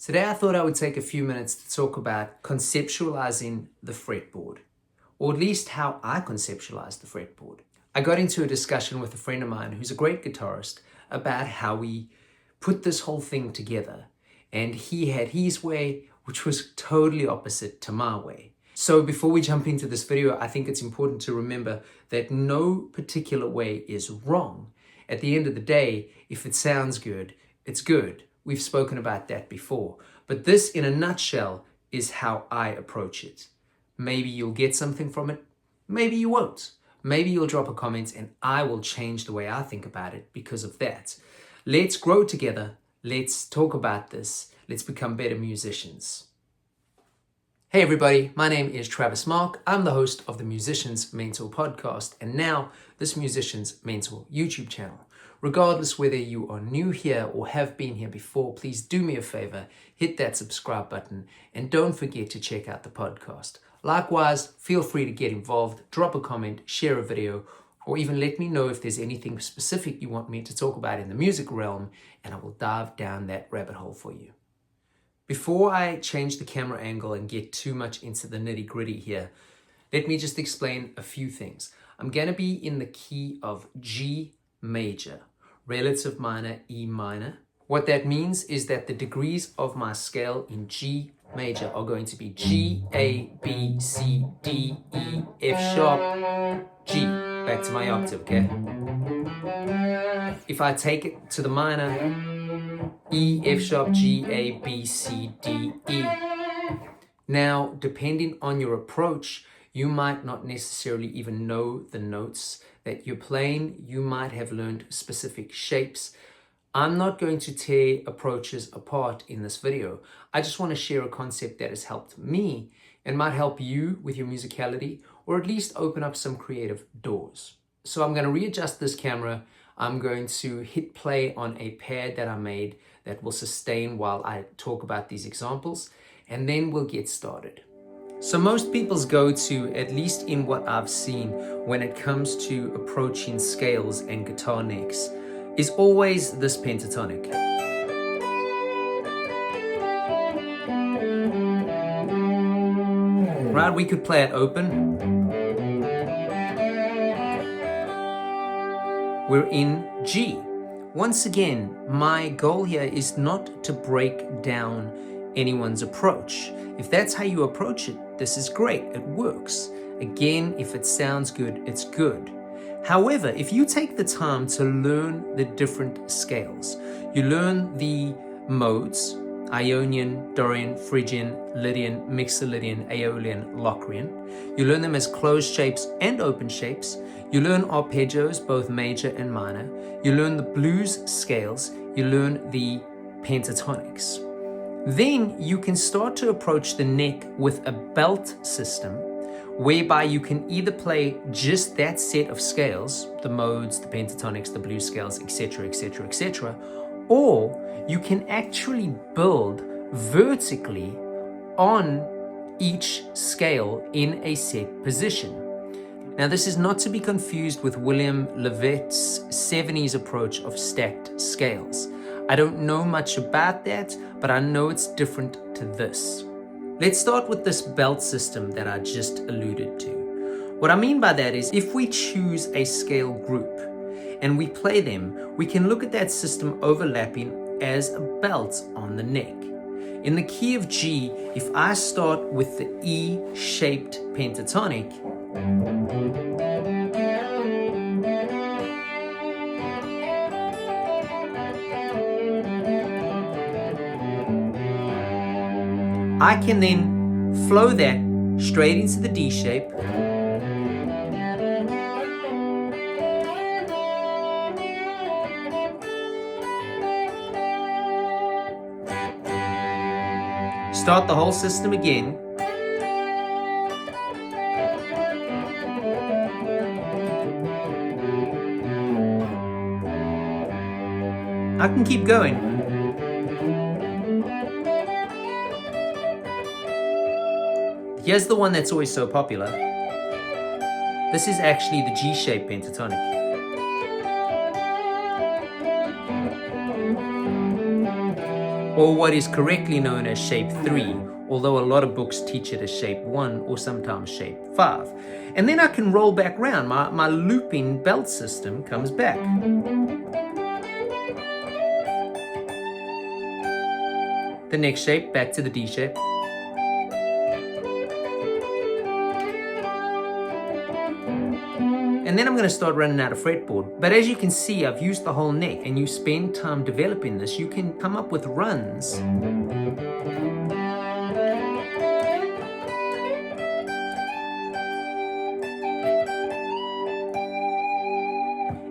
Today I thought I would take a few minutes to talk about conceptualizing the fretboard, or at least how I conceptualize the fretboard. I got into a discussion with a friend of mine who's a great guitarist about how we put this whole thing together, and he had his way, which was totally opposite to my way. So before we jump into this video, I think it's important to remember that no particular way is wrong. At the end of the day, if it sounds good, it's good. We've spoken about that before. But this, in a nutshell, is how I approach it. Maybe you'll get something from it. Maybe you won't. Maybe you'll drop a comment and I will change the way I think about it because of that. Let's grow together. Let's talk about this. Let's become better musicians. Hey everybody, my name is Travis Mark. I'm the host of the Musician's Mentor podcast and now this Musician's Mentor YouTube channel. Regardless whether you are new here or have been here before, please do me a favor, hit that subscribe button and don't forget to check out the podcast. Likewise, feel free to get involved, drop a comment, share a video, or even let me know if there's anything specific you want me to talk about in the music realm and I will dive down that rabbit hole for you. Before I change the camera angle and get too much into the nitty-gritty here, let me just explain a few things. I'm going to be in the key of G major, relative minor, E minor. What that means is that the degrees of my scale in G major are going to be G, A, B, C, D, E, F sharp, G. Back to my octave, okay? If I take it to the minor, E, F sharp, G, A, B, C, D, E. Now, depending on your approach, you might not necessarily even know the notes that you're playing. You might have learned specific shapes. I'm not going to tear approaches apart in this video. I just want to share a concept that has helped me and might help you with your musicality, or at least open up some creative doors. So I'm going to readjust this camera. I'm going to hit play on a pad that I made that will sustain while I talk about these examples, and then we'll get started. So most people's go-to, at least in what I've seen when it comes to approaching scales and guitar necks, is always this pentatonic. Right, we could play it open. We're in G. Once again, my goal here is not to break down anyone's approach. If that's how you approach it, this is great, it works. Again, if it sounds good, it's good. However, if you take the time to learn the different scales, you learn the modes, Ionian, Dorian, Phrygian, Lydian, Mixolydian, Aeolian, Locrian. You learn them as closed shapes and open shapes. You learn arpeggios, both major and minor. You learn the blues scales. You learn the pentatonics. Then you can start to approach the neck with a belt system, whereby you can either play just that set of scales, the modes, the pentatonics, the blues scales, etc., etc., etc., or you can actually build vertically on each scale in a set position. Now, this is not to be confused with William Levet's 70s approach of stacked scales. I don't know much about that, but I know it's different to this. Let's start with this belt system that I just alluded to. What I mean by that is if we choose a scale group and we play them, we can look at that system overlapping as a belt on the neck. In the key of G, if I start with the E-shaped pentatonic, I can then flow that straight into the D shape. Start the whole system again. I can keep going. Here's the one that's always so popular. This is actually the G-shaped pentatonic. or what is correctly known as shape 3, although a lot of books teach it as shape 1 or sometimes shape 5. And then I can roll back round. My looping belt system comes back. The next shape, back to the D shape. And then I'm going to start running out of fretboard. But as you can see, I've used the whole neck, and you spend time developing this, you can come up with runs.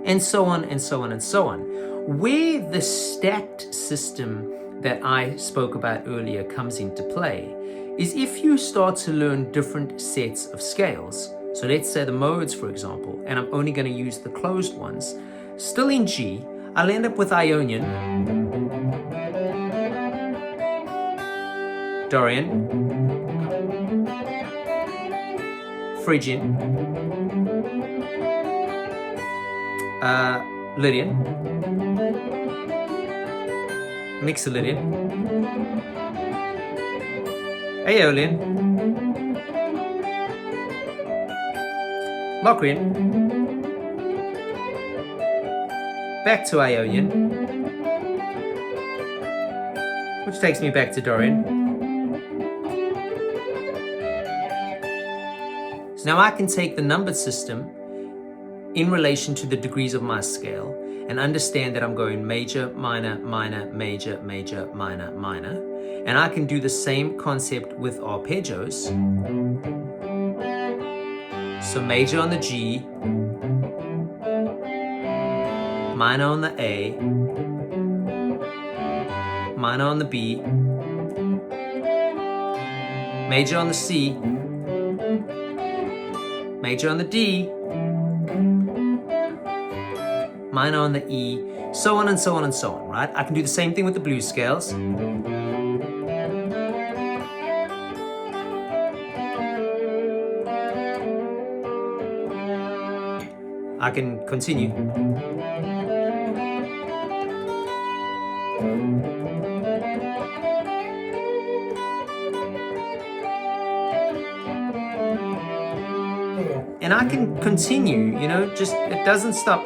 And so on and so on and so on. Where the stacked system that I spoke about earlier comes into play is if you start to learn different sets of scales. So let's say the modes, for example, and I'm only going to use the closed ones. Still in G, I'll end up with Ionian, Dorian, Phrygian, Lydian, Mixolydian, Aeolian, Locrian, back to Ionian, which takes me back to Dorian. So now I can take the numbered system in relation to the degrees of my scale and understand that I'm going major, minor, minor, major, major, minor, minor. And I can do the same concept with arpeggios. So major on the G, minor on the A, minor on the B, major on the C, major on the D, minor on the E, so on and so on and so on, right? I can do the same thing with the blues scales. I can continue. And I can continue, you know, just, it doesn't stop.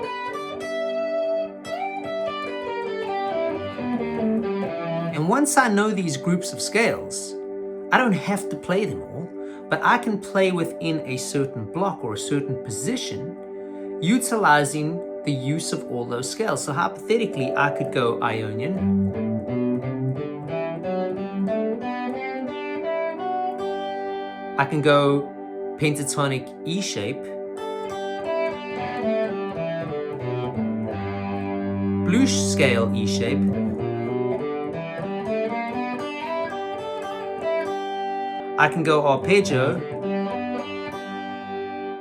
And once I know these groups of scales, I don't have to play them all, but I can play within a certain block or a certain position, utilizing the use of all those scales. So hypothetically, I could go Ionian, I can go pentatonic E shape, blues scale E shape, I can go arpeggio,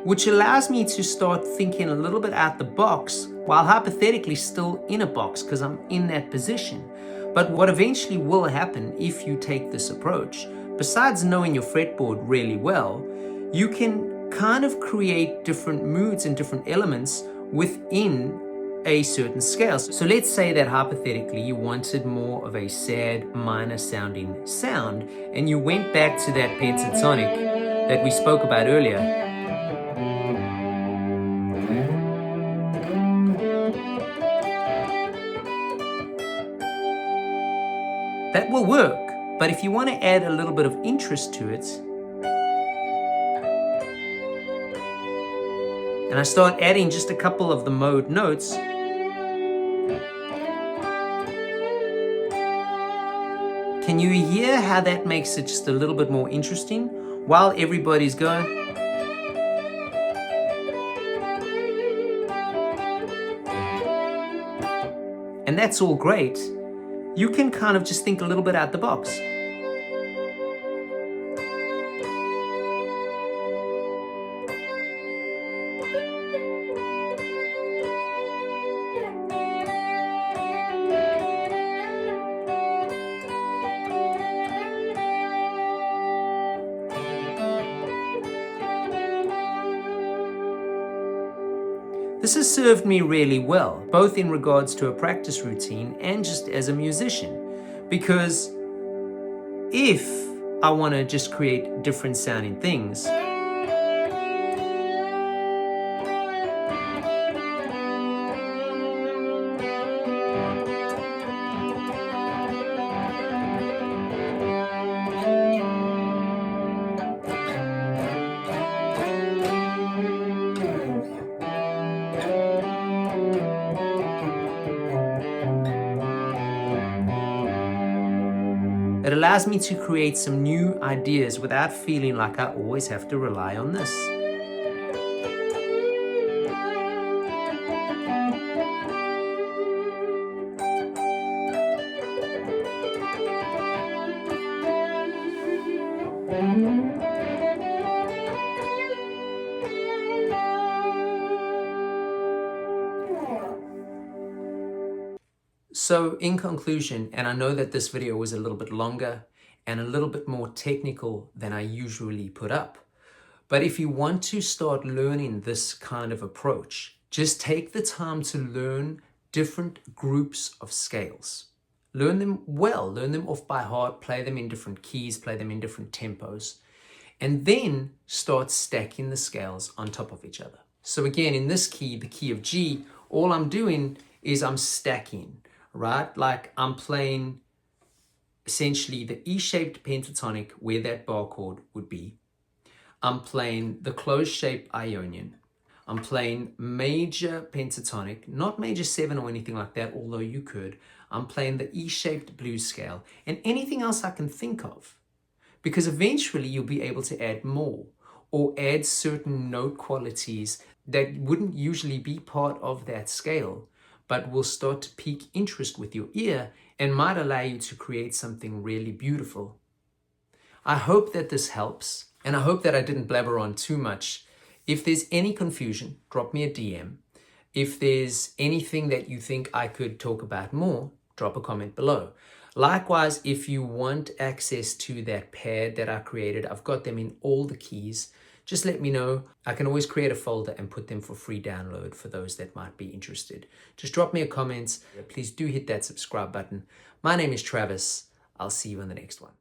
which allows me to start thinking a little bit out the box while hypothetically still in a box because I'm in that position. But what eventually will happen if you take this approach, besides knowing your fretboard really well, you can kind of create different moods and different elements within a certain scale. So let's say that hypothetically you wanted more of a sad minor sounding sound and you went back to that pentatonic that we spoke about earlier. That will work, but if you want to add a little bit of interest to it, and I start adding just a couple of the mode notes, can you hear how that makes it just a little bit more interesting while everybody's going? And that's all great. You can kind of just think a little bit out the box. This has served me really well, both in regards to a practice routine and just as a musician, Because if I want to just create different sounding things, it allows me to create some new ideas without feeling like I always have to rely on this. So in conclusion, and I know that this video was a little bit longer and a little bit more technical than I usually put up, but if you want to start learning this kind of approach, just take the time to learn different groups of scales. Learn them well, learn them off by heart, play them in different keys, play them in different tempos, and then start stacking the scales on top of each other. So again, in this key, the key of G, all I'm doing is I'm stacking, right? Like I'm playing essentially the E-shaped pentatonic where that bar chord would be. I'm playing the closed shape Ionian. I'm playing major pentatonic, not major 7 or anything like that, although you could. I'm playing the E-shaped blues scale and anything else I can think of. Because eventually you'll be able to add more or add certain note qualities that wouldn't usually be part of that scale, but will start to pique interest with your ear and might allow you to create something really beautiful. I hope that this helps, and I hope that I didn't blabber on too much. If there's any confusion, drop me a DM. If there's anything that you think I could talk about more, drop a comment below. Likewise, if you want access to that pad that I created, I've got them in all the keys. Just let me know. I can always create a folder and put them for free download for those that might be interested. Just drop me a comment. Please do hit that subscribe button. My name is Travis. I'll see you in the next one.